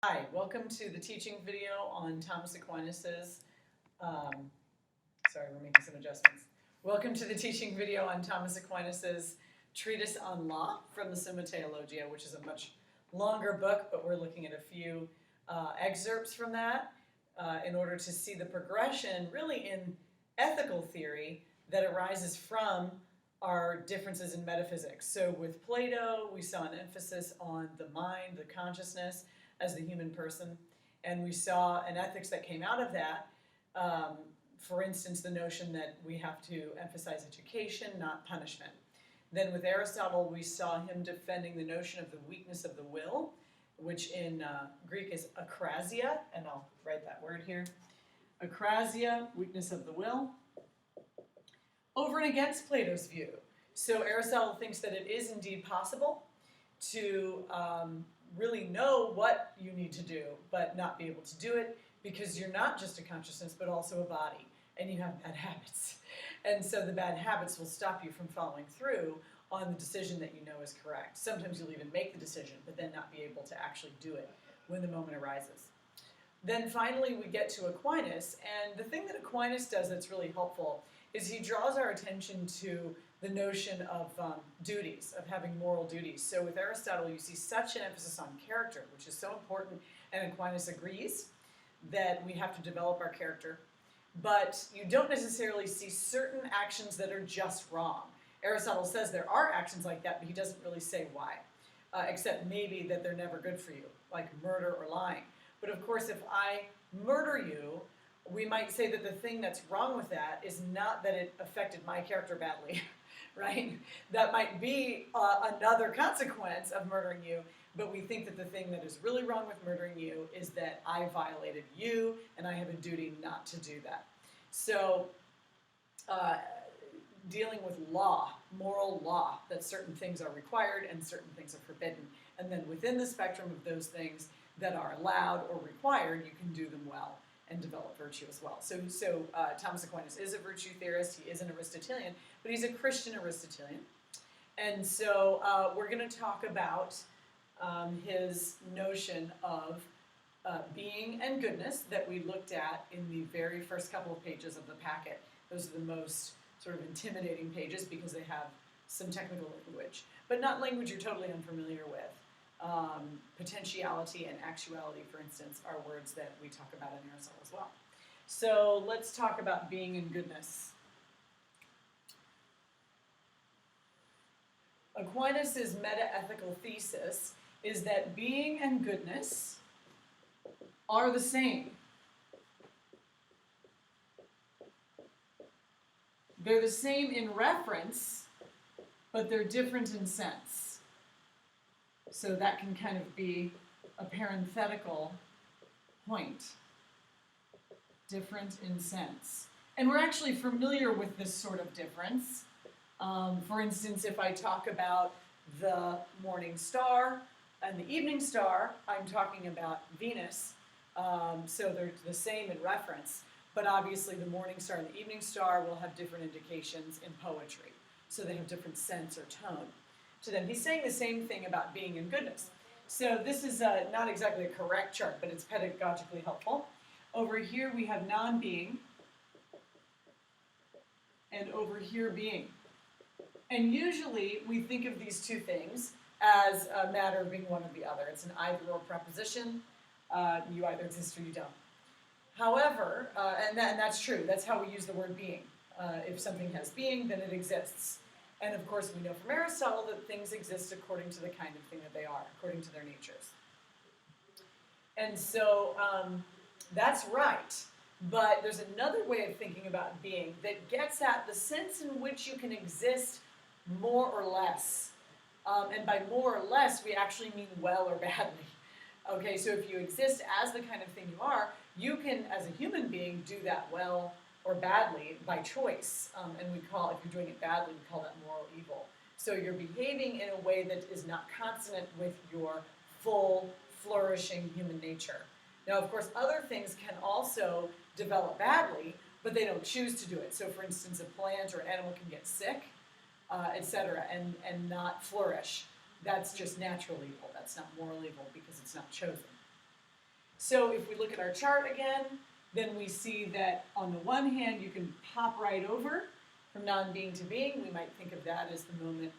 Hi, welcome to the teaching video on Thomas Aquinas's, sorry, we're making some adjustments. Welcome to the teaching video on Thomas Aquinas's treatise on law from the Summa Theologia, which is a much longer book, but we're looking at a few excerpts from that in order to see the progression really in ethical theory that arises from our differences in metaphysics. So with Plato, we saw an emphasis on the mind, the consciousness, as the human person, and we saw an ethics that came out of that. For instance, the notion that we have to emphasize education, not punishment. Then with Aristotle, we saw him defending the notion of the weakness of the will, which in Greek is akrasia, and I'll write that word here. Akrasia, weakness of the will, over and against Plato's view. So Aristotle thinks that it is indeed possible to really know what you need to do, but not be able to do it because you're not just a consciousness, but also a body, and you have bad habits. And so the bad habits will stop you from following through on the decision that you know is correct. Sometimes you'll even make the decision, but then not be able to actually do it when the moment arises. Then finally we get to Aquinas, and the thing that Aquinas does that's really helpful is he draws our attention to the notion of duties, of having moral duties. So with Aristotle, you see such an emphasis on character, which is so important, and Aquinas agrees that we have to develop our character, but you don't necessarily see certain actions that are just wrong. Aristotle says there are actions like that, but he doesn't really say why, except maybe that they're never good for you, like murder or lying. But of course, if I murder you, we might say that the thing that's wrong with that is not that it affected my character badly, right? That might be another consequence of murdering you, but we think that the thing that is really wrong with murdering you is that I violated you and I have a duty not to do that. So dealing with law, moral law, that certain things are required and certain things are forbidden. And then within the spectrum of those things that are allowed or required, you can do them well and develop virtue as well. So Thomas Aquinas is a virtue theorist. He is an Aristotelian, but he's a Christian Aristotelian. And so we're going to talk about his notion of being and goodness that we looked at in the very first couple of pages of the packet. Those are the most sort of intimidating pages because they have some technical language, but not language you're totally unfamiliar with. Potentiality and actuality, for instance, are words that we talk about in Aristotle as well. So let's talk about being and goodness. Aquinas' meta-ethical thesis is that being and goodness are the same. They're the same in reference, but they're different in sense. So that can kind of be a parenthetical point. Different in sense. And we're actually familiar with this sort of difference. For instance, if I talk about the morning star and the evening star, I'm talking about Venus. So they're the same in reference. But obviously the morning star and the evening star will have different indications in poetry. So they have different sense or tone to them. He's saying the same thing about being and goodness. So this is not exactly a correct chart, but it's pedagogically helpful. Over here we have non-being, and over here being. And usually we think of these two things as a matter of being one or the other. It's an either-or proposition. You either exist or you don't. However, and that's true. That's how we use the word being. If something has being, then it exists. And of course, we know from Aristotle that things exist according to the kind of thing that they are, according to their natures. And so that's right. But there's another way of thinking about being that gets at the sense in which you can exist more or less. And by more or less, we actually mean well or badly. Okay, so if you exist as the kind of thing you are, you can, as a human being, do that well or badly by choice, and we call, if you're doing it badly, we call that moral evil. So you're behaving in a way that is not consonant with your full, flourishing human nature. Now, of course, other things can also develop badly, but they don't choose to do it. So, for instance, a plant or an animal can get sick, etc., and not flourish. That's just natural evil. That's not moral evil because it's not chosen. So if we look at our chart again, then we see that on the one hand, you can pop right over from non-being to being. We might think of that as the moment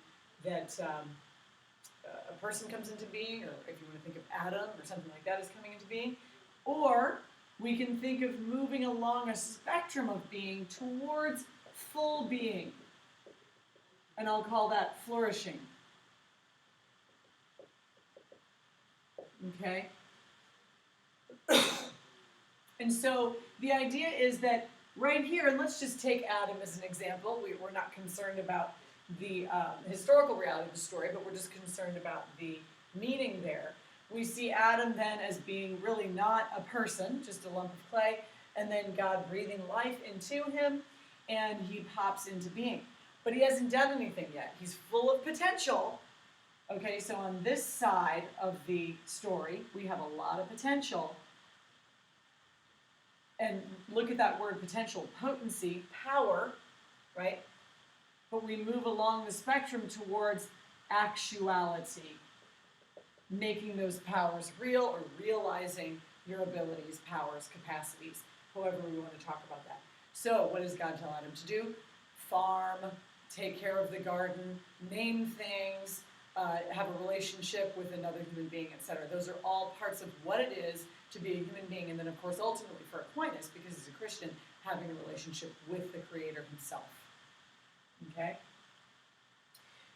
that a person comes into being, or if you want to think of Adam or something like that as coming into being. Or we can think of moving along a spectrum of being towards full being. And I'll call that flourishing. Okay? And so the idea is that right here, and let's just take Adam as an example. We're not concerned about the historical reality of the story, but we're just concerned about the meaning there. We see Adam then as being really not a person, just a lump of clay, and then God breathing life into him, and he pops into being. But he hasn't done anything yet. He's full of potential. Okay, so on this side of the story, we have a lot of potential. And look at that word potential, potency, power, right? But we move along the spectrum towards actuality, making those powers real or realizing your abilities, powers, capacities, however we want to talk about that. So what does God tell Adam to do? Farm, take care of the garden, name things, have a relationship with another human being, etc. Those are all parts of what it is to be a human being, and then of course ultimately for Aquinas, because he's a Christian, having a relationship with the Creator himself. Okay?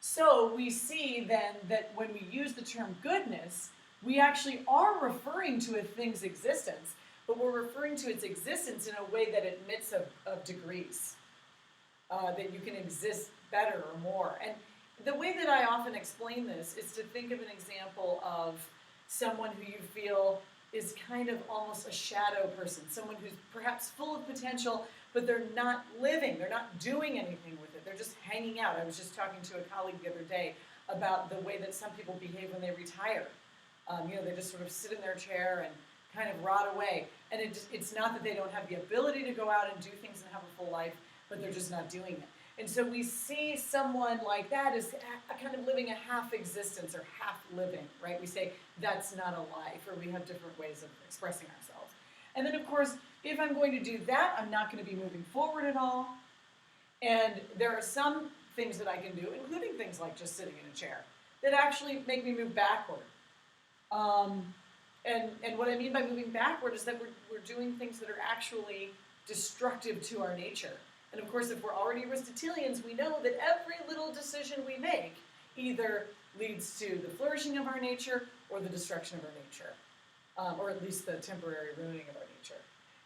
So we see then that when we use the term goodness, we actually are referring to a thing's existence, but we're referring to its existence in a way that admits of degrees, that you can exist better or more. And the way that I often explain this is to think of an example of someone who you feel is kind of almost a shadow person, someone who's perhaps full of potential, but they're not living, they're not doing anything with it, they're just hanging out. I was just talking to a colleague the other day about the way that some people behave when they retire. They just sort of sit in their chair and kind of rot away. And it's not that they don't have the ability to go out and do things and have a full life, but they're just not doing it. And so we see someone like that as kind of living a half existence or half living, right? We say that's not a life, or we have different ways of expressing ourselves. And then, of course, if I'm going to do that, I'm not going to be moving forward at all. And there are some things that I can do, including things like just sitting in a chair, that actually make me move backward. And what I mean by moving backward is that we're doing things that are actually destructive to our nature. And of course, if we're already Aristotelians, we know that every little decision we make either leads to the flourishing of our nature or the destruction of our nature, or at least the temporary ruining of our nature.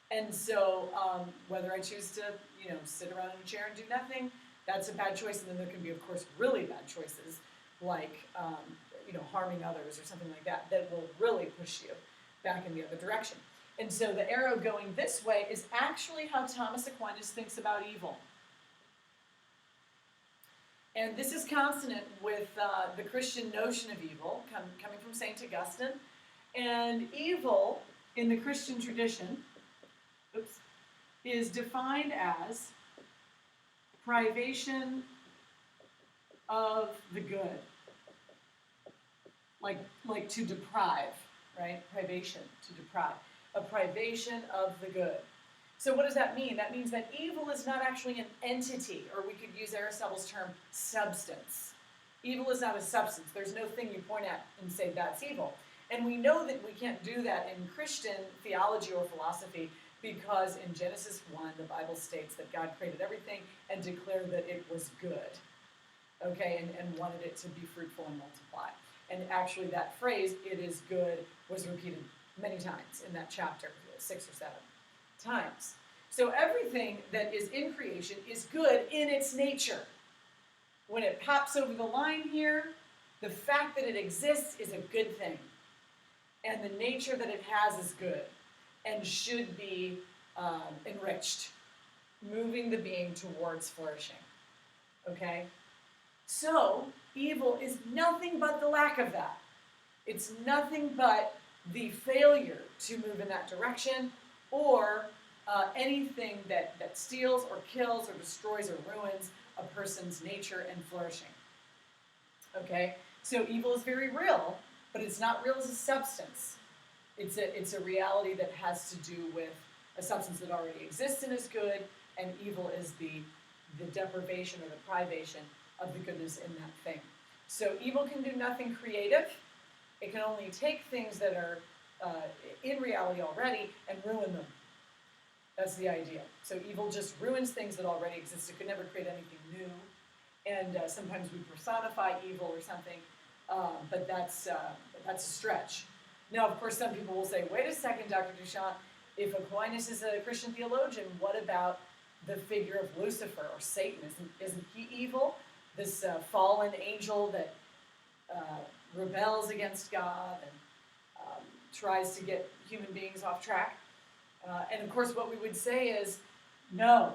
And so whether I choose to sit around in a chair and do nothing, that's a bad choice. And then there can be, of course, really bad choices like harming others or something like that will really push you back in the other direction. And so the arrow going this way is actually how Thomas Aquinas thinks about evil. And this is consonant with the Christian notion of evil, coming from St. Augustine. And evil, in the Christian tradition, is defined as privation of the good. Like to deprive, right? Privation, to deprive. A privation of the good. So what does that mean? That means that evil is not actually an entity, or we could use Aristotle's term, substance. Evil is not a substance. There's no thing you point at and say that's evil. And we know that we can't do that in Christian theology or philosophy because in Genesis 1, the Bible states that God created everything and declared that it was good, okay, and wanted it to be fruitful and multiply. And actually that phrase, it is good, was repeated many times in that chapter, 6 or 7 times. So everything that is in creation is good in its nature. When it pops over the line here, the fact that it exists is a good thing. And the nature that it has is good and should be enriched, moving the being towards flourishing. Okay? So, evil is nothing but the lack of that. It's nothing but the failure to move in that direction, or anything that steals or kills or destroys or ruins a person's nature and flourishing. Okay? So evil is very real, but it's not real as a substance. It's a reality that has to do with a substance that already exists and is good, and evil is the deprivation or the privation of the goodness in that thing. So evil can do nothing creative. It can only take things that are in reality already and ruin them. That's the idea. So evil just ruins things that already exist. It could never create anything new. And sometimes we personify evil or something, but that's a stretch. Now, of course, some people will say, wait a second, Dr. Duchamp, if Aquinas is a Christian theologian, what about the figure of Lucifer or Satan? Isn't he evil? This fallen angel that rebels against God and tries to get human beings off track. And of course, what we would say is, no,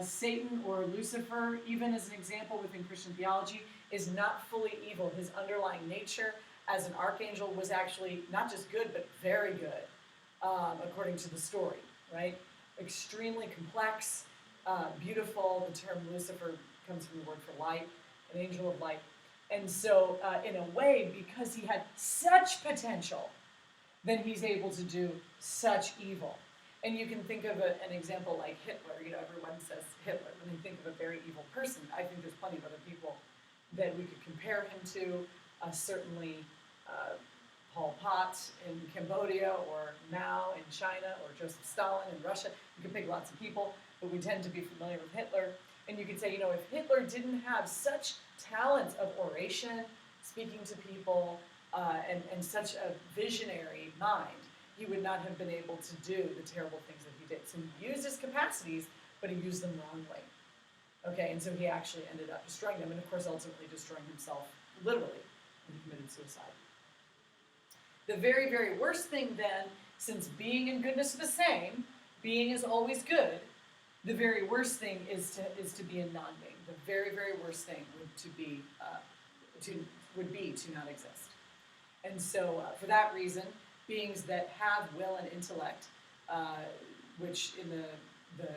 Satan or Lucifer, even as an example within Christian theology, is not fully evil. His underlying nature as an archangel was actually not just good, but very good, according to the story, right? Extremely complex, beautiful. The term Lucifer comes from the word for light, an angel of light. And so, in a way, because he had such potential, then he's able to do such evil. And you can think of an example like Hitler. You know, everyone says Hitler when they think of a very evil person. I think there's plenty of other people that we could compare him to. Certainly Pol Pot in Cambodia, or Mao in China, or Joseph Stalin in Russia. You can pick lots of people, but we tend to be familiar with Hitler. And you could say, you know, if Hitler didn't have such talents of oration, speaking to people, and such a visionary mind, he would not have been able to do the terrible things that he did. So he used his capacities, but he used them wrongly. Okay, and so he actually ended up destroying them, and of course ultimately destroying himself, literally, when he committed suicide. The very, very worst thing then, since being and goodness are the same, being is always good, the very worst thing is to be a non-being. The very, very worst thing would be to not exist. And so for that reason, beings that have will and intellect, which in the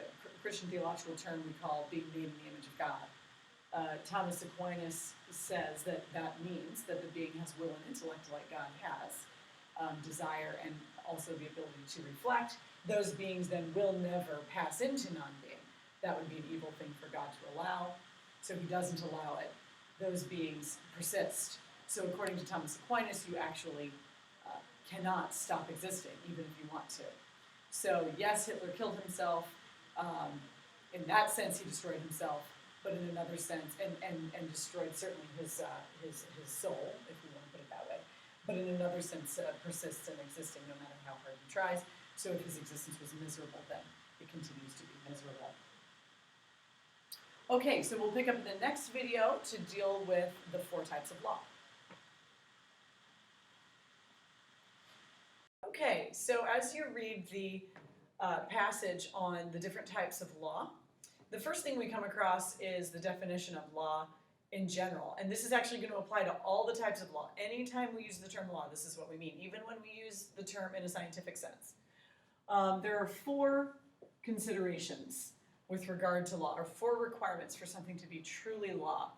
Christian theological term we call being made in the image of God, Thomas Aquinas says that means that the being has will and intellect like God has, desire and also the ability to reflect. Those beings then will never pass into non-being. That would be an evil thing for God to allow, so he doesn't allow it. Those beings persist. So according to Thomas Aquinas, you actually cannot stop existing, even if you want to. So yes, Hitler killed himself. In that sense, he destroyed himself, but in another sense, and destroyed certainly his soul, if we want to put it that way. But in another sense, persists in existing no matter how hard he tries. So if his existence was miserable, then it continues to be miserable. Okay, so we'll pick up in the next video to deal with the 4 types of law. Okay, so as you read the passage on the different types of law, the first thing we come across is the definition of law in general. And this is actually going to apply to all the types of law. Anytime we use the term law, this is what we mean, even when we use the term in a scientific sense. There are 4 considerations with regard to law, or 4 requirements for something to be truly law.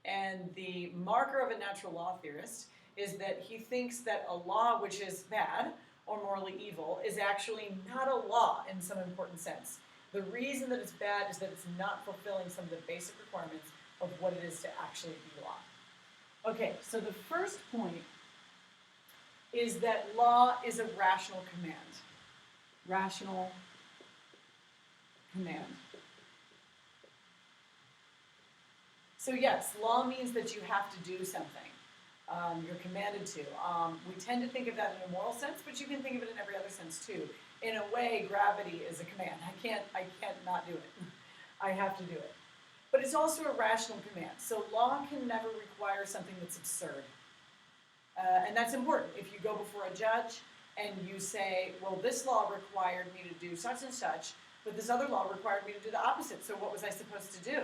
And the marker of a natural law theorist is that he thinks that a law which is bad or morally evil is actually not a law in some important sense. The reason that it's bad is that it's not fulfilling some of the basic requirements of what it is to actually be law. Okay, so the first point is that law is a rational command. Rational command. So yes, law means that you have to do something. You're commanded to. We tend to think of that in a moral sense, but you can think of it in every other sense too. In a way, gravity is a command. I can't not do it. I have to do it. But it's also a rational command. So law can never require something that's absurd. And that's important. If you go before a judge and you say, well, this law required me to do such and such, but this other law required me to do the opposite, so what was I supposed to do?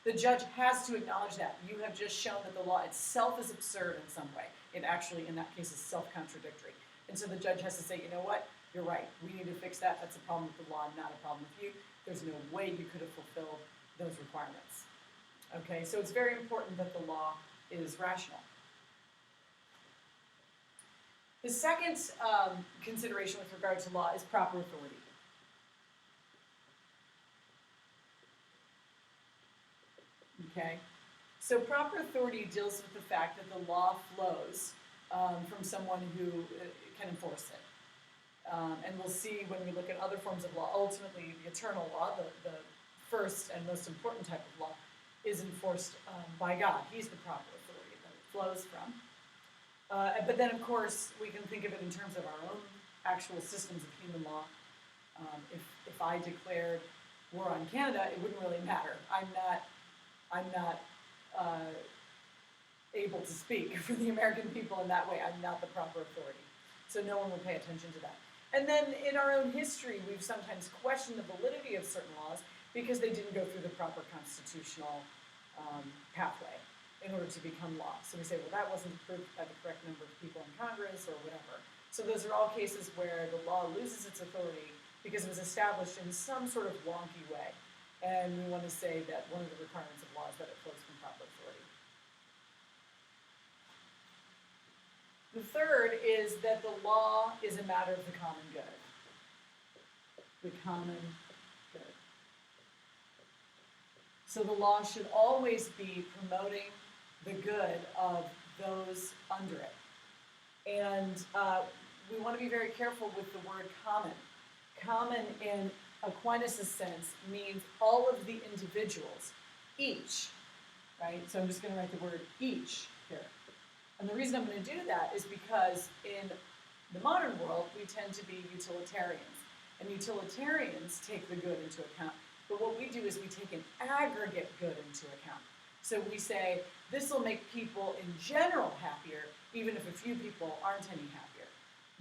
The judge has to acknowledge that. You have just shown that the law itself is absurd in some way. It actually, in that case, is self-contradictory. And so the judge has to say, you know what? You're right. We need to fix that. That's a problem with the law, not a problem with you. There's no way you could have fulfilled those requirements. Okay, so it's very important that the law is rational. The second consideration with regard to law is proper authority. Okay? So proper authority deals with the fact that the law flows from someone who can enforce it. And we'll see when we look at other forms of law, ultimately the eternal law, the first and most important type of law, is enforced by God. He's the proper authority that it flows from. But then, of course, we can think of it in terms of our own actual systems of human law. If I declared war on Canada, it wouldn't really matter. I'm not able to speak for the American people in that way. I'm not the proper authority. So no one will pay attention to that. And then in our own history, we've sometimes questioned the validity of certain laws because they didn't go through the proper constitutional pathway in order to become law. So we say, well, that wasn't approved by the correct number of people in Congress or whatever. So those are all cases where the law loses its authority because it was established in some sort of wonky way. And we want to say that one of the requirements of law is that it flows from proper authority. The third is that the law is a matter of the common good. The common good. So the law should always be promoting the good of those under it. And we want to be very careful with the word common. Common in Aquinas' sense means all of the individuals, each, right? So I'm just going to write the word each here. And the reason I'm going to do that is because in the modern world, we tend to be utilitarians. And utilitarians take the good into account. But what we do is we take an aggregate good into account. So we say, this will make people in general happier, even if a few people aren't any happier.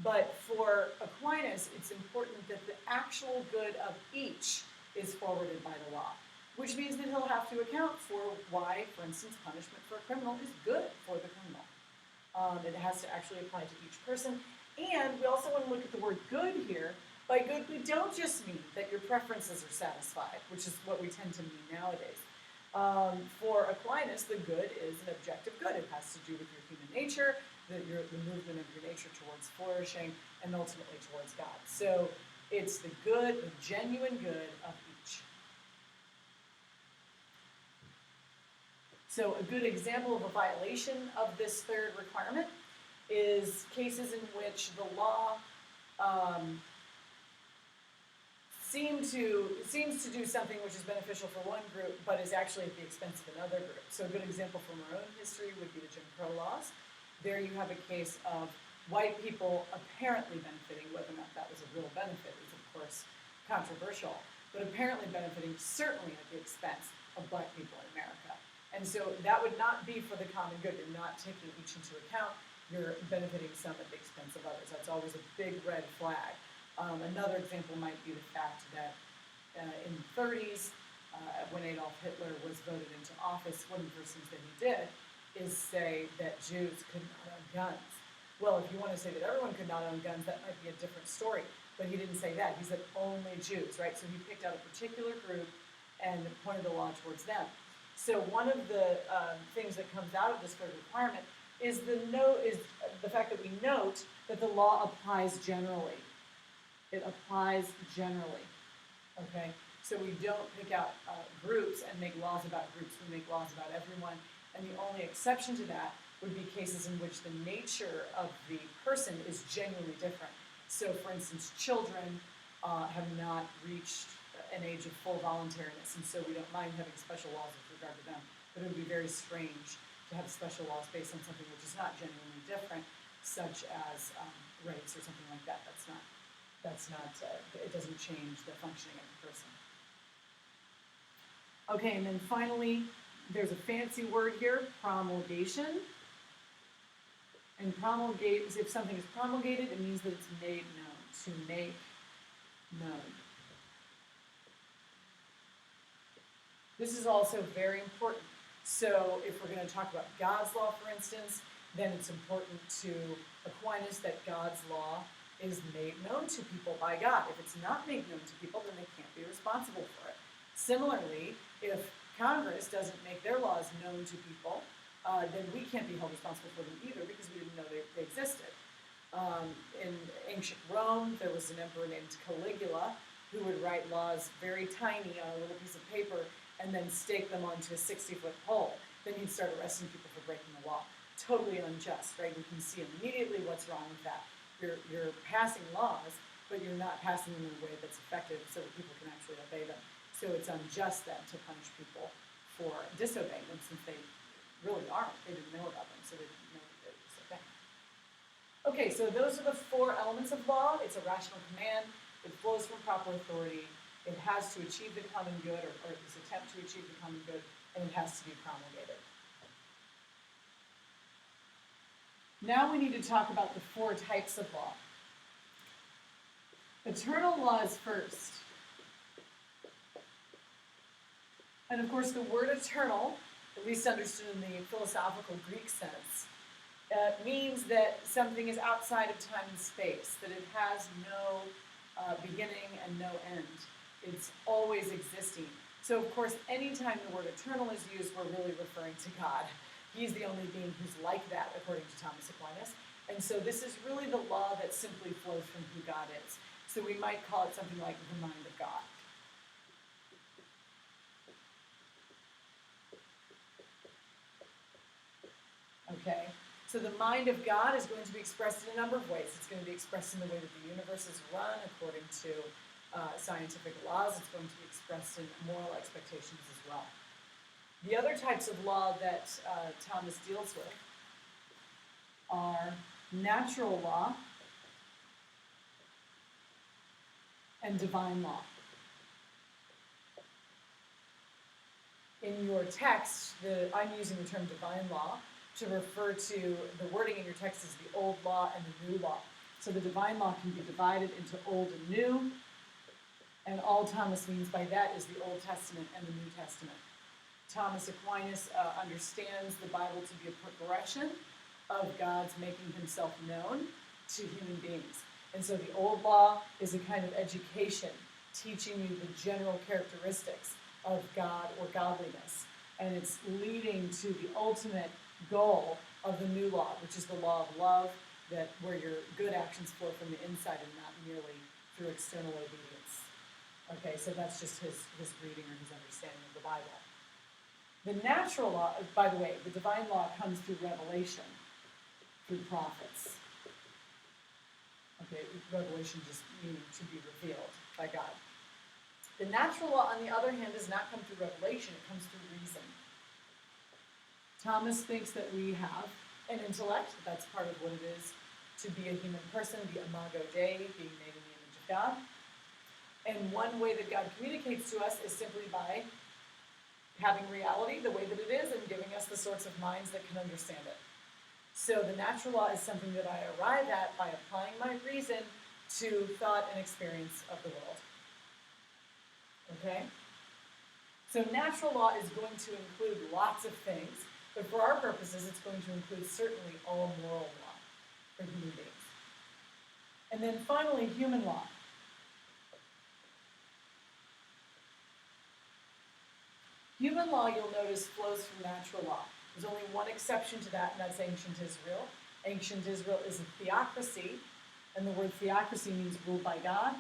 But for Aquinas, it's important that the actual good of each is forwarded by the law, which means that he'll have to account for why, for instance, punishment for a criminal is good for the criminal. It has to actually apply to each person. And we also want to look at the word good here. By good, we don't just mean that your preferences are satisfied, which is what we tend to mean nowadays. For Aquinas, the good is an objective good. It has to do with your human nature, the movement of your nature towards flourishing, and ultimately towards God. So it's the good, the genuine good of each. So a good example of a violation of this third requirement is cases in which the law seems to do something which is beneficial for one group, but is actually at the expense of another group. So a good example from our own history would be the Jim Crow laws. There you have a case of white people apparently benefiting, whether or not that was a real benefit is of course controversial, but apparently benefiting certainly at the expense of black people in America. And so that would not be for the common good. You're not taking each into account. You're benefiting some at the expense of others. That's always a big red flag. Another example might be the fact that in the 30s, when Adolf Hitler was voted into office, one of the first things that he did is say that Jews could not own guns. Well, if you want to say that everyone could not own guns, that might be a different story. But he didn't say that. He said only Jews, right? So he picked out a particular group and pointed the law towards them. So one of the things that comes out of this third requirement is the fact that we note that the law applies generally. It applies generally, okay? So we don't pick out groups and make laws about groups. We make laws about everyone. And the only exception to that would be cases in which the nature of the person is genuinely different. So, for instance, children have not reached an age of full voluntariness, and so we don't mind having special laws with regard to them. But it would be very strange to have special laws based on something which is not genuinely different, such as race or something like that. It doesn't change the functioning of the person. Okay, and then finally, there's a fancy word here, promulgation. And promulgate, if something is promulgated, it means that it's made known, to make known. This is also very important. So if we're going to talk about God's law, for instance, then it's important to Aquinas that God's law is made known to people by God. If it's not made known to people, then they can't be responsible for it. Similarly, if Congress doesn't make their laws known to people, then we can't be held responsible for them either because we didn't know they existed. In ancient Rome, there was an emperor named Caligula who would write laws very tiny on a little piece of paper and then stake them onto a 60-foot pole. Then he'd start arresting people for breaking the law. Totally unjust, right? You can see immediately what's wrong with that. You're passing laws, but you're not passing them in a way that's effective so that people can actually obey them. So it's unjust then to punish people for disobeying them, since they really aren't. They didn't know about them, so they didn't know that they were disobeying. Okay, so those are the 4 elements of law. It's a rational command. It flows from proper authority. It has to achieve the common good, or at least attempt to achieve the common good, and it has to be promulgated. Now we need to talk about the 4 types of law. Eternal law is first. And of course, the word eternal, at least understood in the philosophical Greek sense, means that something is outside of time and space, that it has no beginning and no end. It's always existing. So, of course, anytime the word eternal is used, we're really referring to God. He's the only being who's like that, according to Thomas Aquinas. And so this is really the law that simply flows from who God is. So we might call it something like the mind of God. Okay? So the mind of God is going to be expressed in a number of ways. It's going to be expressed in the way that the universe is run according to scientific laws. It's going to be expressed in moral expectations as well. The other types of law that Thomas deals with are natural law and divine law. In your text, I'm using the term divine law to refer to the wording in your text as the old law and the new law. So the divine law can be divided into old and new, and all Thomas means by that is the Old Testament and the New Testament. Thomas Aquinas understands the Bible to be a progression of God's making himself known to human beings. And so the old law is a kind of education, teaching you the general characteristics of God or godliness. And it's leading to the ultimate goal of the new law, which is the law of love, where your good actions flow from the inside and not merely through external obedience. Okay, so that's just his reading or his understanding of the Bible. The natural law, by the way, the divine law comes through revelation, through prophets. Okay, revelation just meaning to be revealed by God. The natural law, on the other hand, does not come through revelation, it comes through reason. Thomas thinks that we have an intellect, that's part of what it is to be a human person, the imago Dei, being made in the image of God. And one way that God communicates to us is simply by having reality the way that it is and giving us the sorts of minds that can understand it. So the natural law is something that I arrive at by applying my reason to thought and experience of the world. Okay? So natural law is going to include lots of things, but for our purposes, it's going to include certainly all moral law for human beings. And then finally, human law. Human law, you'll notice, flows from natural law. There's only one exception to that, and that's ancient Israel. Ancient Israel is a theocracy, and the word theocracy means ruled by God,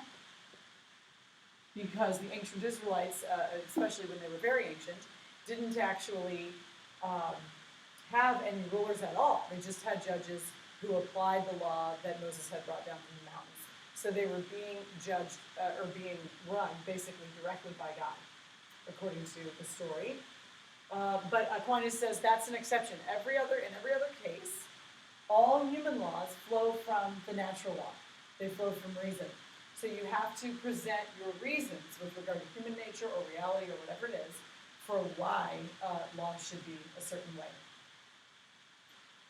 because the ancient Israelites, especially when they were very ancient, didn't actually have any rulers at all. They just had judges who applied the law that Moses had brought down from the mountains. So they were being judged, or being run, basically, directly by God, according to the story. But Aquinas says that's an exception. In every other case, all human laws flow from the natural law. They flow from reason. So you have to present your reasons with regard to human nature or reality or whatever it is for why laws should be a certain way.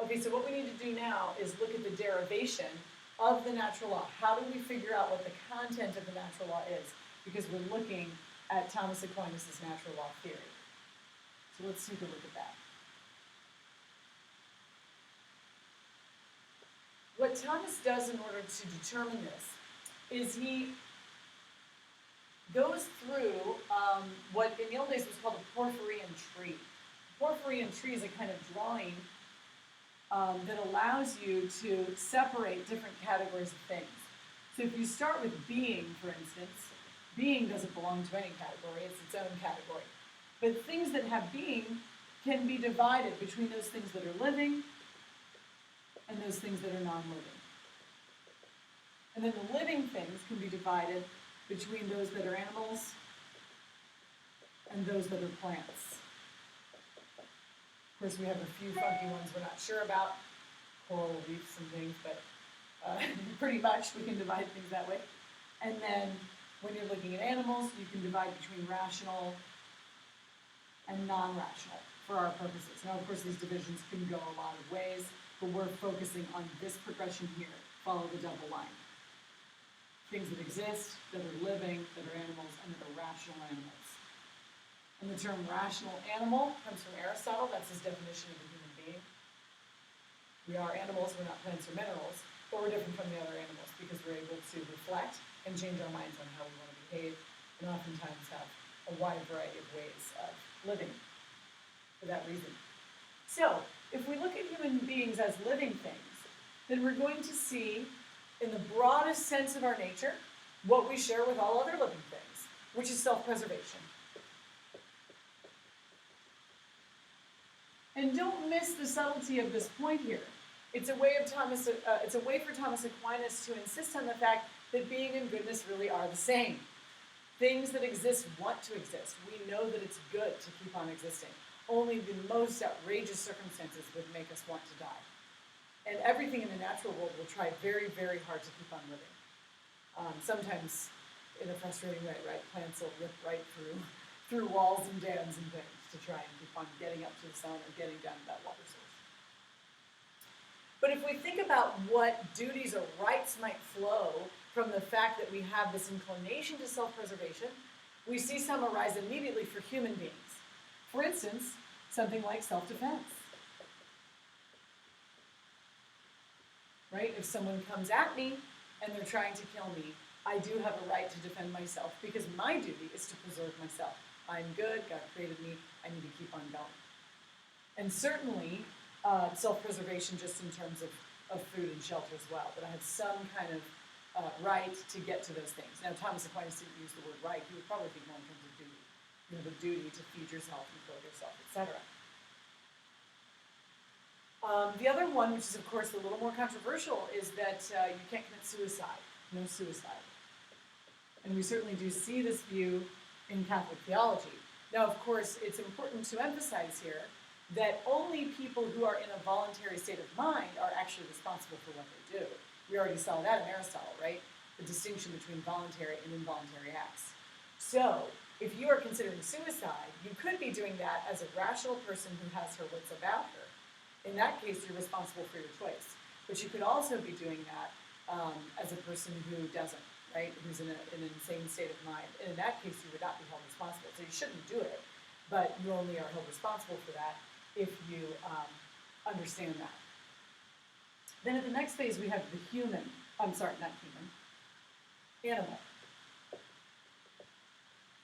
Okay, so what we need to do now is look at the derivation of the natural law. How do we figure out what the content of the natural law is? Because we're looking at Thomas Aquinas' natural law theory. So let's take a look at that. What Thomas does in order to determine this is he goes through what in the old days was called a Porphyrian tree. A Porphyrian tree is a kind of drawing that allows you to separate different categories of things. So if you start with being, for instance, being doesn't belong to any category, it's its own category. But things that have being can be divided between those things that are living and those things that are non-living. And then the living things can be divided between those that are animals and those that are plants. Of course, we have a few funky ones we're not sure about, coral reefs and things, but pretty much we can divide things that way. And then when you're looking at animals, you can divide between rational and non-rational for our purposes. Now, of course, these divisions can go a lot of ways, but we're focusing on this progression here. Follow the double line. Things that exist, that are living, that are animals, and that are rational animals. And the term rational animal comes from Aristotle. That's his definition of a human being. We are animals, we're not plants or minerals, but we're different from the other animals because we're able to reflect and change our minds on how we want to behave, and oftentimes have a wide variety of ways of living for that reason. So, if we look at human beings as living things, then we're going to see, in the broadest sense of our nature, what we share with all other living things, which is self-preservation. And don't miss the subtlety of this point here. It's a way for Thomas Aquinas to insist on the fact that being and goodness really are the same. Things that exist want to exist. We know that it's good to keep on existing. Only the most outrageous circumstances would make us want to die. And everything in the natural world will try very, very hard to keep on living. Sometimes in a frustrating way, right? Plants will rip right through walls and dams and things to try and keep on getting up to the sun or getting down to that water source. But if we think about what duties or rights might flow from the fact that we have this inclination to self-preservation, we see some arise immediately for human beings. For instance, something like self-defense. Right? If someone comes at me and they're trying to kill me, I do have a right to defend myself because my duty is to preserve myself. I'm good, God created me, I need to keep on going. And certainly, self-preservation just in terms of food and shelter as well, that I have some kind of right to get to those things. Now, Thomas Aquinas didn't use the word right, he would probably think more in terms of duty. You know, the duty to feed yourself and clothe yourself, etc. The other one, which is of course a little more controversial, is that you can't commit suicide. No suicide. And we certainly do see this view in Catholic theology. Now, of course, it's important to emphasize here that only people who are in a voluntary state of mind are actually responsible for what they do. We already saw that in Aristotle, right? The distinction between voluntary and involuntary acts. So, if you are considering suicide, you could be doing that as a rational person who has her wits about her. In that case, you're responsible for your choice. But you could also be doing that as a person who doesn't, right? Who's in an insane state of mind. And in that case, you would not be held responsible. So you shouldn't do it, but you only are held responsible for that if you understand that. Then at the next phase, we have the human, animal.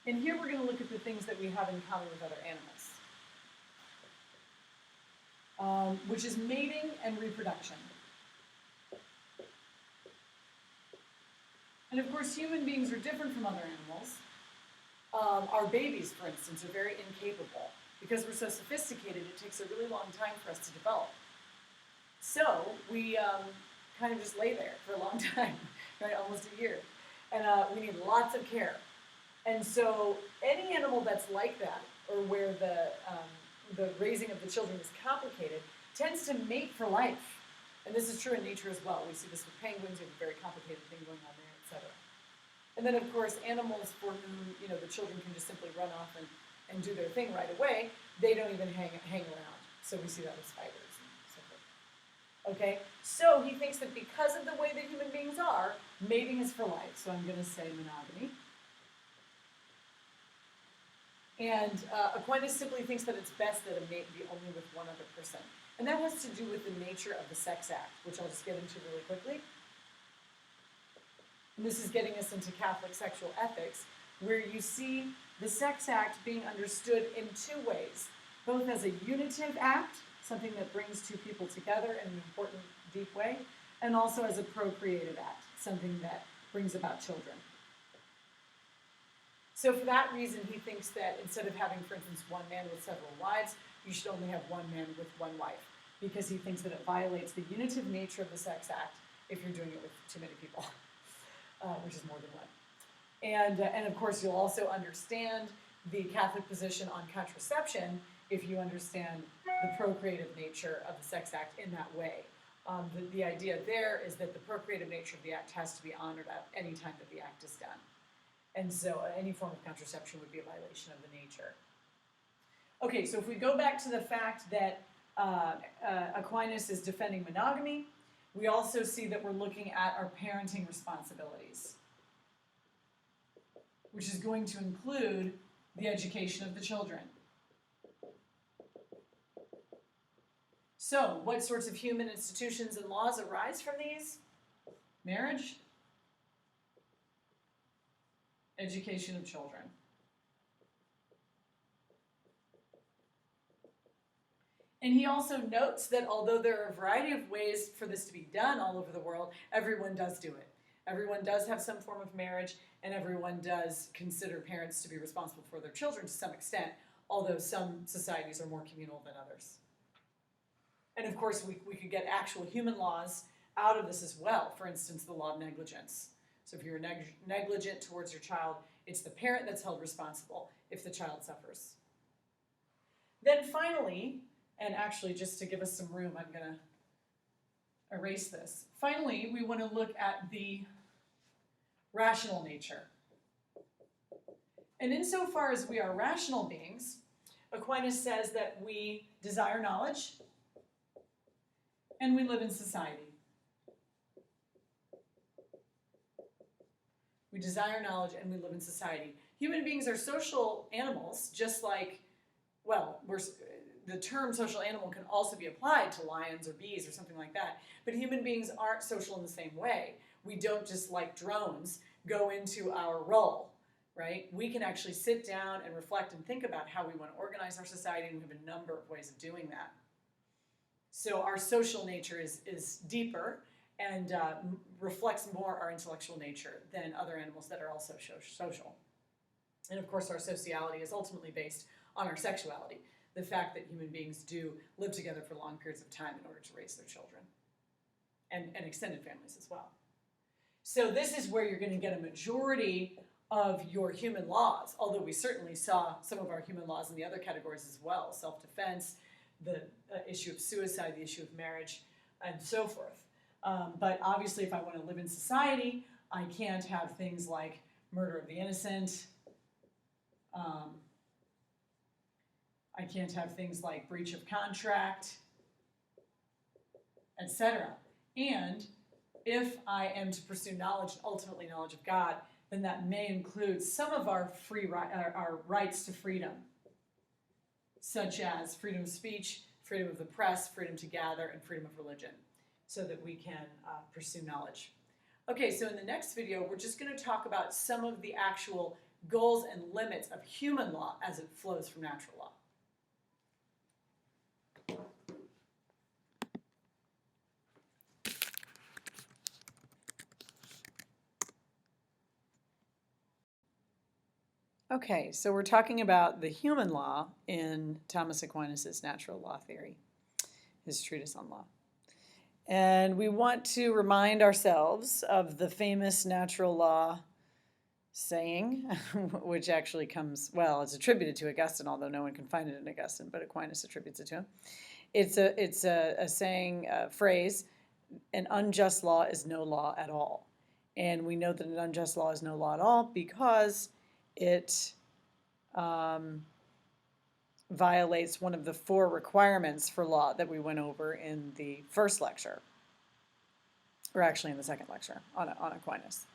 And here we're going to look at the things that we have in common with other animals, which is mating and reproduction. And of course, human beings are different from other animals. Our babies, for instance, are very incapable. Because we're so sophisticated, it takes a really long time for us to develop. So we kind of just lay there for a long time, right? Almost a year. And we need lots of care. And so any animal that's like that, or where the raising of the children is complicated, tends to mate for life. And this is true in nature as well. We see this with penguins, we have a very complicated thing going on there, etc. And then, of course, animals for whom the children can just simply run off and do their thing right away, they don't even hang around. So we see that with spiders and so forth. Okay, so he thinks that because of the way that human beings are, mating is for life. So I'm going to say monogamy. And Aquinas simply thinks that it's best that a mate be only with one other person. And that has to do with the nature of the sex act, which I'll just get into really quickly. And this is getting us into Catholic sexual ethics, where you see the sex act being understood in two ways, both as a unitive act, something that brings two people together in an important, deep way, and also as a procreative act, something that brings about children. So for that reason, he thinks that instead of having, for instance, one man with several wives, you should only have one man with one wife, because he thinks that it violates the unitive nature of the sex act if you're doing it with too many people, which is more than one. And of course, you'll also understand the Catholic position on contraception if you understand the procreative nature of the sex act in that way. The idea there is that the procreative nature of the act has to be honored at any time that the act is done. And so any form of contraception would be a violation of the nature. Okay, so if we go back to the fact that Aquinas is defending monogamy, we also see that we're looking at our parenting responsibilities, which is going to include the education of the children. So, what sorts of human institutions and laws arise from these? Marriage, education of children. And he also notes that although there are a variety of ways for this to be done all over the world, everyone does do it. Everyone does have some form of marriage, and everyone does consider parents to be responsible for their children to some extent, although some societies are more communal than others. And of course, we could get actual human laws out of this as well. For instance, the law of negligence. So if you're negligent towards your child, it's the parent that's held responsible if the child suffers. Then finally, and actually just to give us some room, I'm going to erase this. Finally, we want to look at the rational nature. And insofar as we are rational beings, Aquinas says that we desire knowledge and we live in society. We desire knowledge and we live in society. Human beings are social animals, just like, well, the term social animal can also be applied to lions or bees or something like that. But human beings aren't social in the same way. We don't just, like drones, go into our role, right? We can actually sit down and reflect and think about how we want to organize our society, and we have a number of ways of doing that. So our social nature is deeper and reflects more our intellectual nature than other animals that are also social. And of course, our sociality is ultimately based on our sexuality. The fact that human beings do live together for long periods of time in order to raise their children, and extended families as well. So this is where you're going to get a majority of your human laws, although we certainly saw some of our human laws in the other categories as well: self-defense, the issue of suicide, the issue of marriage, and so forth. But obviously, if I want to live in society, I can't have things like murder of the innocent. I can't have things like breach of contract, etc. And if I am to pursue knowledge, ultimately knowledge of God, then that may include some of our our rights to freedom, such as freedom of speech, freedom of the press, freedom to gather, and freedom of religion, so that we can pursue knowledge. Okay, so in the next video, we're just going to talk about some of the actual goals and limits of human law as it flows from natural law. Okay, so we're talking about the human law in Thomas Aquinas' natural law theory, his treatise on law. And we want to remind ourselves of the famous natural law saying, which actually comes, well, it's attributed to Augustine, although no one can find it in Augustine, but Aquinas attributes it to him. It's a saying, a phrase, an unjust law is no law at all. And we know that an unjust law is no law at all because it violates one of the 4 requirements for law that we went over in the first lecture, or actually in the second lecture on Aquinas.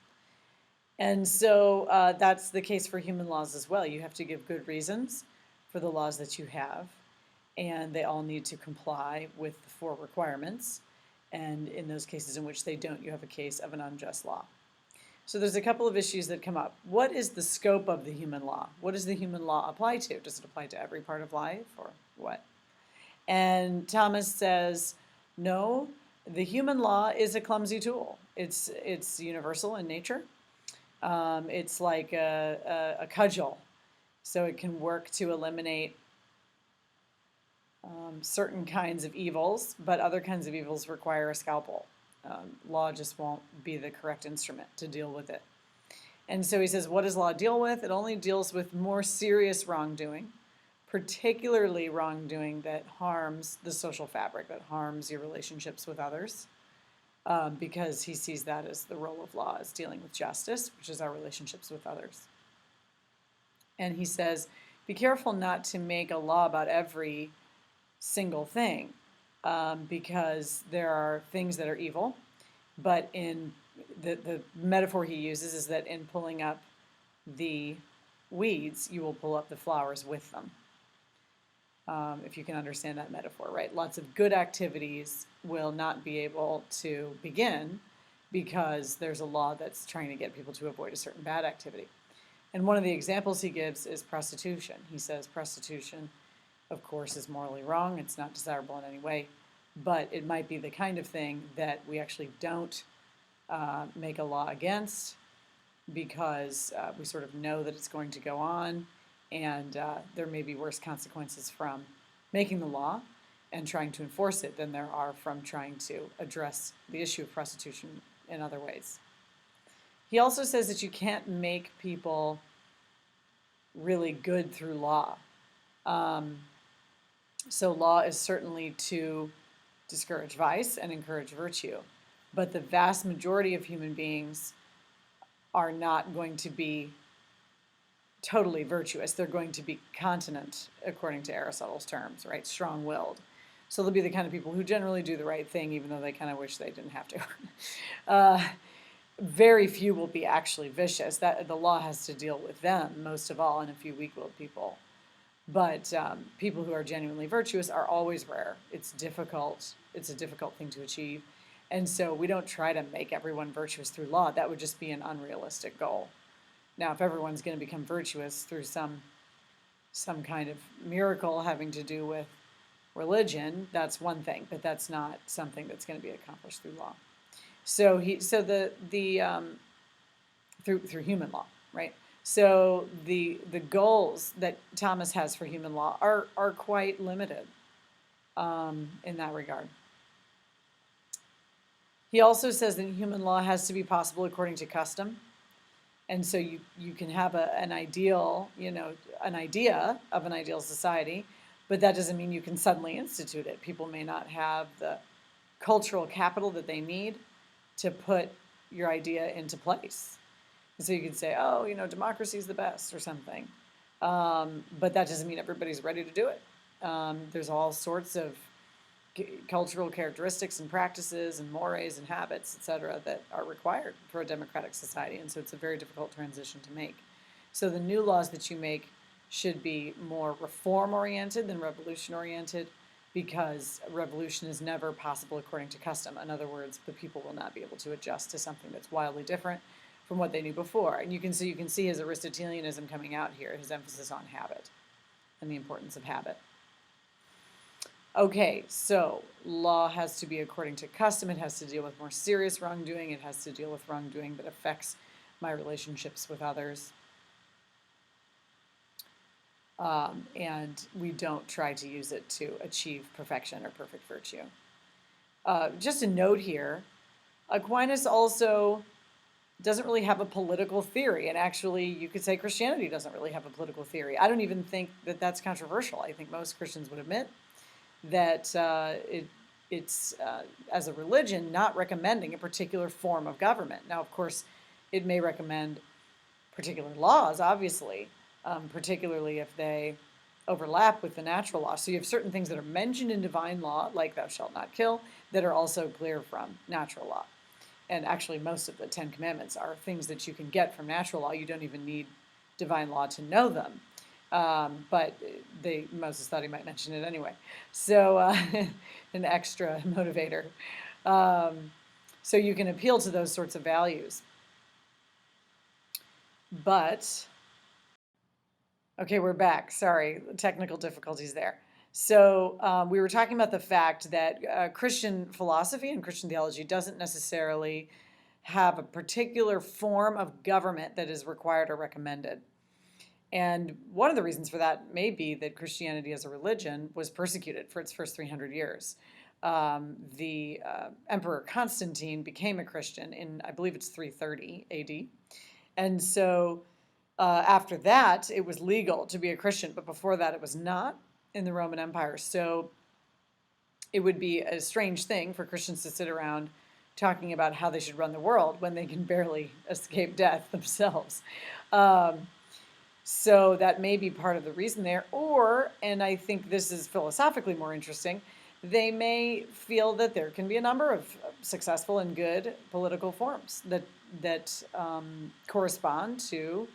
And so that's the case for human laws as well. You have to give good reasons for the laws that you have, and they all need to comply with the 4 requirements. And in those cases in which they don't, you have a case of an unjust law. So there's a couple of issues that come up. What is the scope of the human law? What does the human law apply to? Does it apply to every part of life, or what? And Thomas says, no, the human law is a clumsy tool. It's universal in nature. It's like a cudgel, so it can work to eliminate certain kinds of evils, but other kinds of evils require a scalpel. Law just won't be the correct instrument to deal with it. And so he says, what does law deal with? It only deals with more serious wrongdoing, particularly wrongdoing that harms the social fabric, that harms your relationships with others, because he sees that as the role of law, as dealing with justice, which is our relationships with others. And he says, be careful not to make a law about every single thing, because there are things that are evil, but in the metaphor he uses is that in pulling up the weeds, you will pull up the flowers with them. If you can understand that metaphor, right? Lots of good activities will not be able to begin because there's a law that's trying to get people to avoid a certain bad activity. And one of the examples he gives is prostitution. He says prostitution, of course, is morally wrong. It's not desirable in any way, but it might be the kind of thing that we actually don't make a law against because we sort of know that it's going to go on, and there may be worse consequences from making the law and trying to enforce it than there are from trying to address the issue of prostitution in other ways. He also says that you can't make people really good through law. So law is certainly to discourage vice and encourage virtue, but the vast majority of human beings are not going to be totally virtuous. They're going to be continent, according to Aristotle's terms, right? Strong-willed. So they'll be the kind of people who generally do the right thing, even though they kind of wish they didn't have to. Very few will be actually vicious. That the law has to deal with them most of all, and a few weak-willed people. But people who are genuinely virtuous are always rare. It's difficult. It's a difficult thing to achieve. And so we don't try to make everyone virtuous through law. That would just be an unrealistic goal. Now, if everyone's going to become virtuous through some kind of miracle having to do with religion, that's one thing, but that's not something that's going to be accomplished through law. So through human law, right? So the goals that Thomas has for human law are quite limited in that regard. He also says that human law has to be possible according to custom. And so you can have an idea of an ideal society, but that doesn't mean you can suddenly institute it. People may not have the cultural capital that they need to put your idea into place. And so you could say, oh, democracy is the best or something. But that doesn't mean everybody's ready to do it. There's all sorts of cultural characteristics and practices and mores and habits, etc., that are required for a democratic society. And so it's a very difficult transition to make. So the new laws that you make should be more reform-oriented than revolution-oriented, because revolution is never possible according to custom. In other words, the people will not be able to adjust to something that's wildly different from what they knew before. And you can see his Aristotelianism coming out here, his emphasis on habit and the importance of habit. Okay, so law has to be according to custom. It has to deal with more serious wrongdoing. It has to deal with wrongdoing that affects my relationships with others. And we don't try to use it to achieve perfection or perfect virtue. Just a note here, Aquinas also doesn't really have a political theory, and actually you could say Christianity doesn't really have a political theory. I don't even think that that's controversial. I think most Christians would admit that it's as a religion, not recommending a particular form of government. Now, of course, it may recommend particular laws, obviously, particularly if they overlap with the natural law. So you have certain things that are mentioned in divine law, like thou shalt not kill, that are also clear from natural law. And actually, most of the Ten Commandments are things that you can get from natural law. You don't even need divine law to know them. But Moses thought he might mention it anyway. So an extra motivator. So you can appeal to those sorts of values. But, okay, we're back. Sorry, technical difficulties there. So we were talking about the fact that Christian philosophy and Christian theology doesn't necessarily have a particular form of government that is required or recommended. And one of the reasons for that may be that Christianity as a religion was persecuted for its first 300 years. The Emperor Constantine became a Christian in, I believe it's 330 AD. And so after that, it was legal to be a Christian, but before that, it was not in the Roman Empire. So it would be a strange thing for Christians to sit around talking about how they should run the world when they can barely escape death themselves. So that may be part of the reason there. Or, and I think this is philosophically more interesting, they may feel that there can be a number of successful and good political forms that correspond to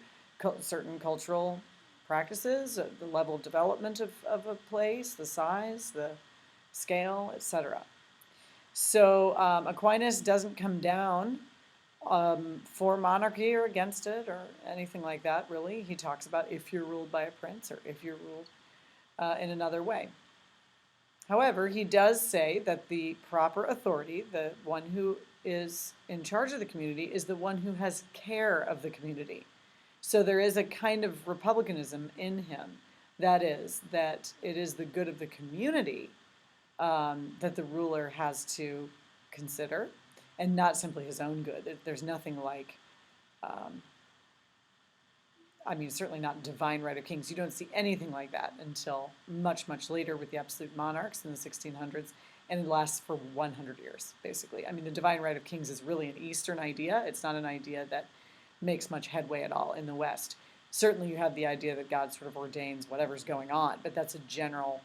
certain cultural practices, the level of development of a place, the size, the scale, etc. So Aquinas doesn't come down for monarchy or against it or anything like that, really. He talks about if you're ruled by a prince or if you're ruled in another way. However, he does say that the proper authority, the one who is in charge of the community, is the one who has care of the community. So there is a kind of republicanism in him. That is, that it is the good of the community that the ruler has to consider, and not simply his own good. There's nothing like, certainly not divine right of kings. You don't see anything like that until much, much later with the absolute monarchs in the 1600s, and it lasts for 100 years, basically. The divine right of kings is really an Eastern idea. It's not an idea that makes much headway at all in the West. Certainly you have the idea that God sort of ordains whatever's going on, but that's a general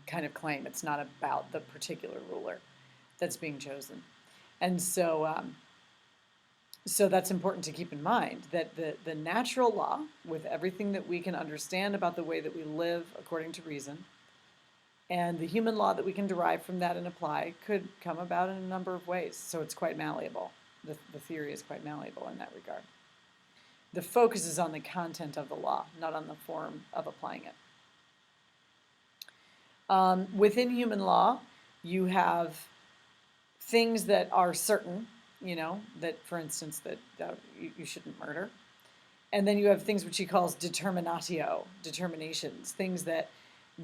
kind of claim. It's not about the particular ruler that's being chosen. And so that's important to keep in mind, that the natural law, with everything that we can understand about the way that we live according to reason, and the human law that we can derive from that and apply, could come about in a number of ways. So it's quite malleable. The theory is quite malleable in that regard. The focus is on the content of the law, not on the form of applying it. Within human law, you have things that are certain, that, for instance, that you shouldn't murder. And then you have things which he calls determinatio, determinations, things that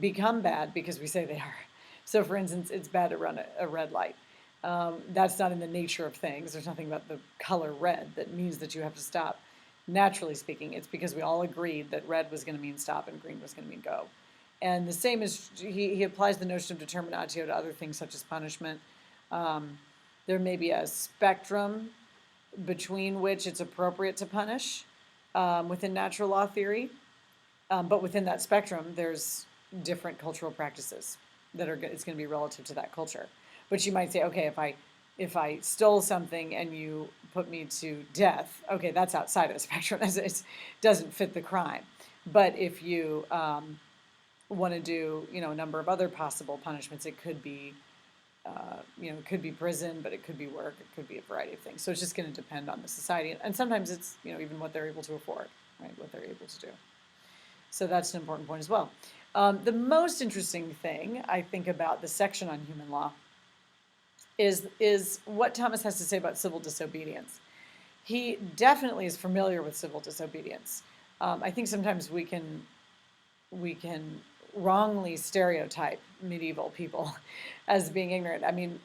become bad because we say they are. So, for instance, it's bad to run a red light. That's not in the nature of things. There's nothing about the color red that means that you have to stop. Naturally speaking, it's because we all agreed that red was going to mean stop and green was going to mean go. And the same is, he applies the notion of determinatio to other things such as punishment. There may be a spectrum between which it's appropriate to punish within natural law theory. But within that spectrum, there's different cultural practices that it's going to be relative to that culture. But you might say, okay, if I stole something and you put me to death, okay, that's outside of the spectrum. It doesn't fit the crime. But if you want to do, a number of other possible punishments, it could be, it could be prison, but it could be work. It could be a variety of things. So it's just going to depend on the society. And sometimes it's, even what they're able to afford, right? What they're able to do. So that's an important point as well. The most interesting thing I think about the section on human law is what Thomas has to say about civil disobedience. He definitely is familiar with civil disobedience. I think sometimes we can wrongly stereotype medieval people as being ignorant.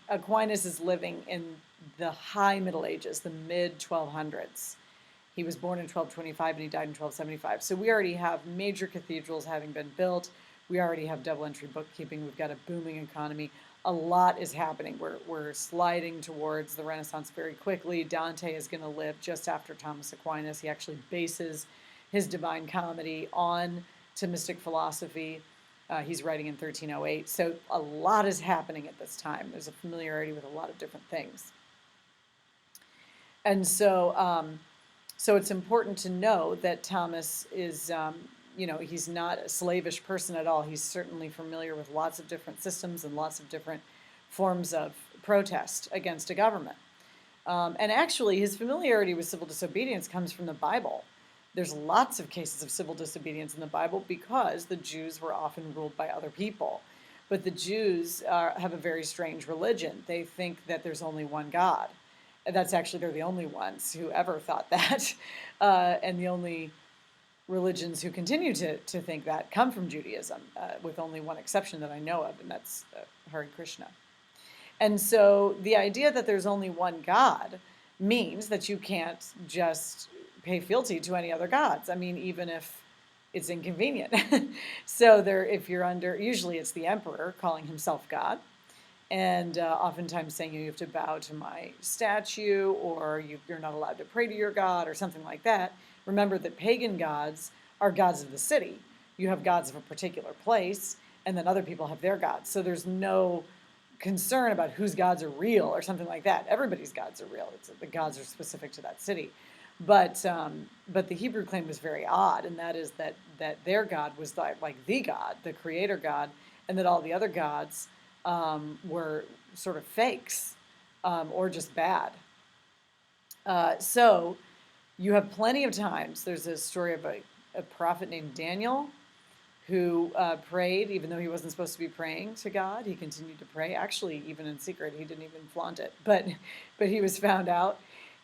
Aquinas is living in the high Middle Ages, the mid-1200s. He was born in 1225 and he died in 1275. So we already have major cathedrals having been built. We already have double-entry bookkeeping. We've got a booming economy. A lot is happening. We're sliding towards the Renaissance very quickly. Dante is going to live just after Thomas Aquinas. He actually bases his Divine Comedy on Thomistic philosophy. He's writing in 1308. So a lot is happening at this time. There's a familiarity with a lot of different things. And so it's important to know that Thomas is, he's not a slavish person at all. He's certainly familiar with lots of different systems and lots of different forms of protest against a government. And actually, his familiarity with civil disobedience comes from the Bible. There's lots of cases of civil disobedience in the Bible because the Jews were often ruled by other people. But the Jews have a very strange religion. They think that there's only one God. And that's actually, they're the only ones who ever thought that. And the only religions who continue to think that come from Judaism, with only one exception that I know of, and that's Hare Krishna. And so the idea that there's only one God means that you can't just pay fealty to any other gods. I mean, even if it's inconvenient. So if you're under, usually it's the emperor calling himself God, and oftentimes saying you have to bow to my statue, or you're not allowed to pray to your God, or something like that. Remember that pagan gods are gods of the city. You have gods of a particular place, and then other people have their gods. So there's no concern about whose gods are real or something like that. Everybody's gods are real. The gods are specific to that city. But the Hebrew claim was very odd, and that is that their God was like the God, the creator God, and that all the other gods were sort of fakes, or just bad. So you have plenty of times. There's a story of a prophet named Daniel who prayed, even though he wasn't supposed to be praying to God. He continued to pray, actually, even in secret. He didn't even flaunt it, but he was found out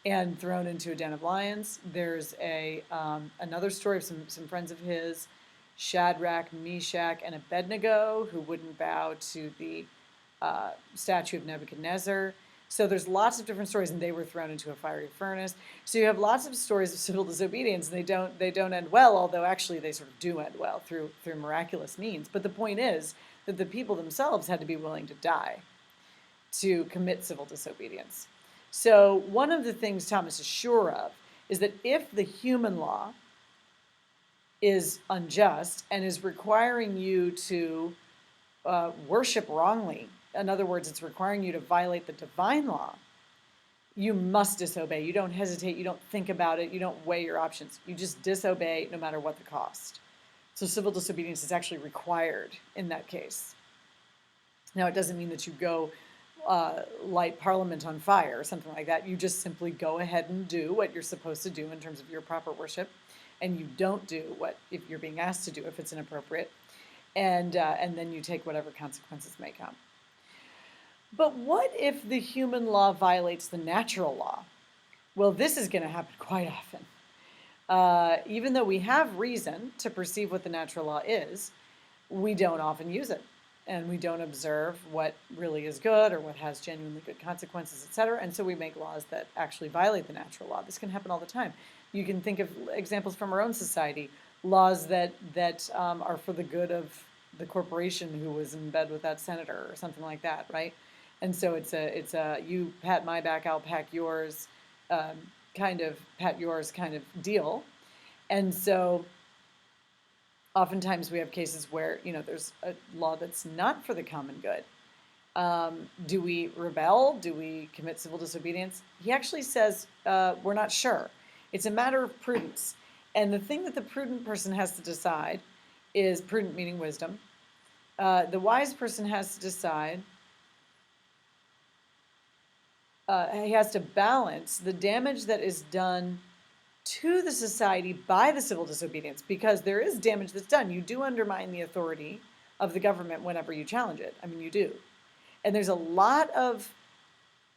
and thrown into a den of lions. There's another story of some friends of his, Shadrach, Meshach, and Abednego, who wouldn't bow to the statue of Nebuchadnezzar. So there's lots of different stories, and they were thrown into a fiery furnace. So you have lots of stories of civil disobedience, and they don't end well, although actually they sort of do end well through miraculous means. But the point is that the people themselves had to be willing to die to commit civil disobedience. So one of the things Thomas is sure of is that if the human law is unjust and is requiring you to worship wrongly, in other words, it's requiring you to violate the divine law, you must disobey. You don't hesitate. You don't think about it. You don't weigh your options. You just disobey no matter what the cost. So civil disobedience is actually required in that case. Now, it doesn't mean that you go light Parliament on fire or something like that. You just simply go ahead and do what you're supposed to do in terms of your proper worship, and you don't do what if you're being asked to do if it's inappropriate, and then you take whatever consequences may come. But what if the human law violates the natural law? Well, this is going to happen quite often. Even though we have reason to perceive what the natural law is, we don't often use it. And we don't observe what really is good or what has genuinely good consequences, etc. And so we make laws that actually violate the natural law. This can happen all the time. You can think of examples from our own society, laws that are for the good of the corporation who was in bed with that senator or something like that, right? And so it's a you pat my back, I'll pat yours, kind of deal. And so oftentimes we have cases where, there's a law that's not for the common good. Do we rebel? Do we commit civil disobedience? He actually says we're not sure. It's a matter of prudence. And the thing that the prudent person has to decide is, prudent meaning wisdom, the wise person has to decide, he has to balance the damage that is done to the society by the civil disobedience, because there is damage that's done. You do undermine the authority of the government whenever you challenge it. I mean, you do. And there's a lot of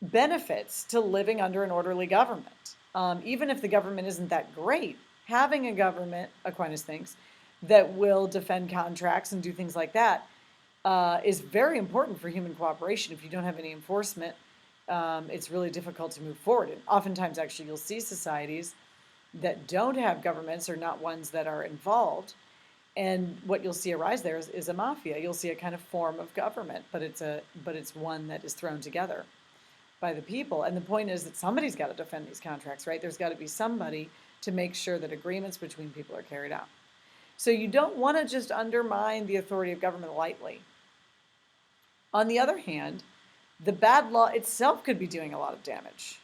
benefits to living under an orderly government. Even if the government isn't that great, having a government, Aquinas thinks, that will defend contracts and do things like that is very important for human cooperation. If you don't have any enforcement, it's really difficult to move forward. And oftentimes, actually, you'll see societies that don't have governments or not ones that are involved. And what you'll see arise there is a mafia. You'll see a kind of form of government, but it's one that is thrown together by the people. And the point is that somebody's got to defend these contracts, right? There's got to be somebody to make sure that agreements between people are carried out. So you don't want to just undermine the authority of government lightly. On the other hand, the bad law itself could be doing a lot of damage.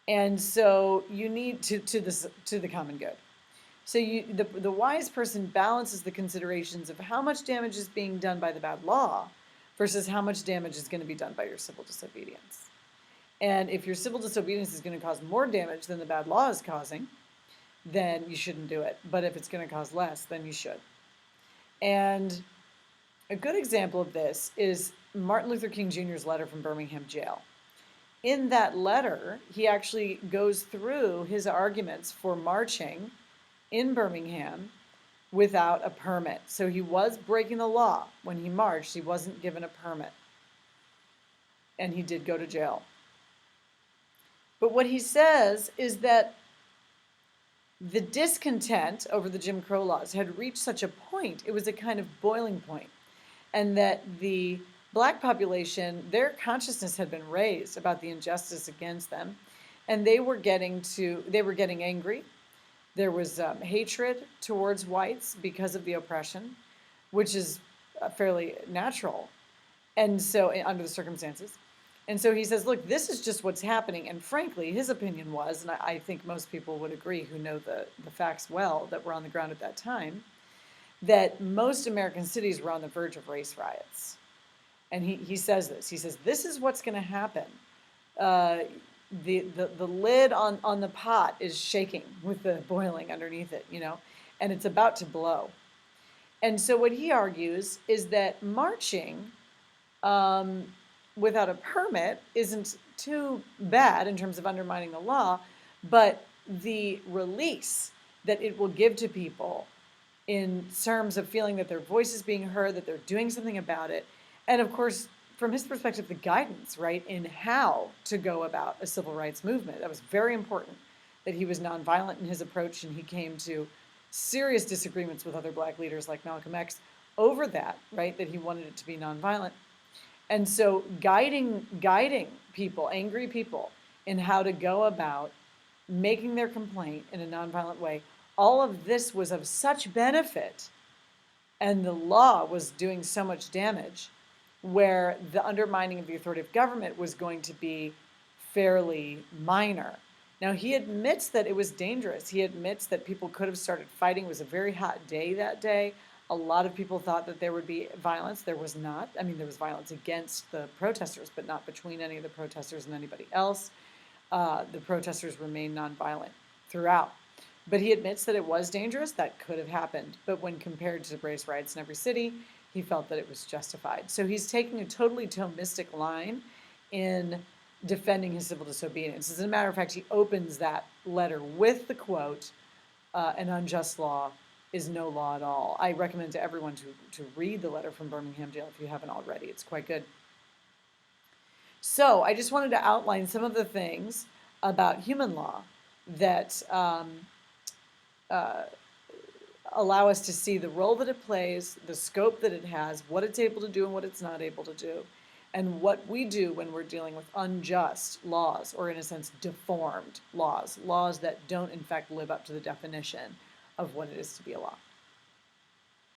And so you need to the common good. So the wise person balances the considerations of how much damage is being done by the bad law versus how much damage is going to be done by your civil disobedience. And if your civil disobedience is going to cause more damage than the bad law is causing, then you shouldn't do it. But if it's going to cause less, then you should. And a good example of this is Martin Luther King Jr.'s letter from Birmingham jail. In that letter, he actually goes through his arguments for marching in Birmingham without a permit. So he was breaking the law when he marched. He wasn't given a permit. And he did go to jail. But what he says is that the discontent over the Jim Crow laws had reached such a point, it was a kind of boiling point, and that the black population, their consciousness had been raised about the injustice against them, and they were getting angry. There was hatred towards whites because of the oppression, which is fairly natural, and so under the circumstances. And so he says, look, this is just what's happening. And frankly, his opinion was, and I think most people would agree who know the facts well that were on the ground at that time, that most American cities were on the verge of race riots. And he says this. He says, this is what's going to happen. The lid on the pot is shaking with the boiling underneath it, and it's about to blow. And so what he argues is that marching without a permit isn't too bad in terms of undermining the law, but the release that it will give to people in terms of feeling that their voice is being heard, that they're doing something about it, and of course, from his perspective, the guidance, right, in how to go about a civil rights movement. That was very important, that he was nonviolent in his approach, and he came to serious disagreements with other black leaders like Malcolm X over that, right, that he wanted it to be nonviolent. And so guiding people, angry people, in how to go about making their complaint in a nonviolent way, all of this was of such benefit, and the law was doing so much damage, where the undermining of the authority of government was going to be fairly minor. Now, he admits that it was dangerous. He admits that people could have started fighting. It was a very hot day that day. A lot of people thought that there would be violence. There was not. I mean, there was violence against the protesters, but not between any of the protesters and anybody else. The protesters remained nonviolent throughout. But he admits that it was dangerous. That could have happened. But when compared to race riots in every city, he felt that it was justified. So he's taking a totally Thomistic line in defending his civil disobedience. As a matter of fact, he opens that letter with the quote, an unjust law is no law at all. I recommend to everyone to read the letter from Birmingham jail if you haven't already. It's quite good. So I just wanted to outline some of the things about human law that allow us to see the role that it plays, the scope that it has, what it's able to do and what it's not able to do, and what we do when we're dealing with unjust laws, or in a sense, deformed laws that don't in fact live up to the definition of what it is to be a law.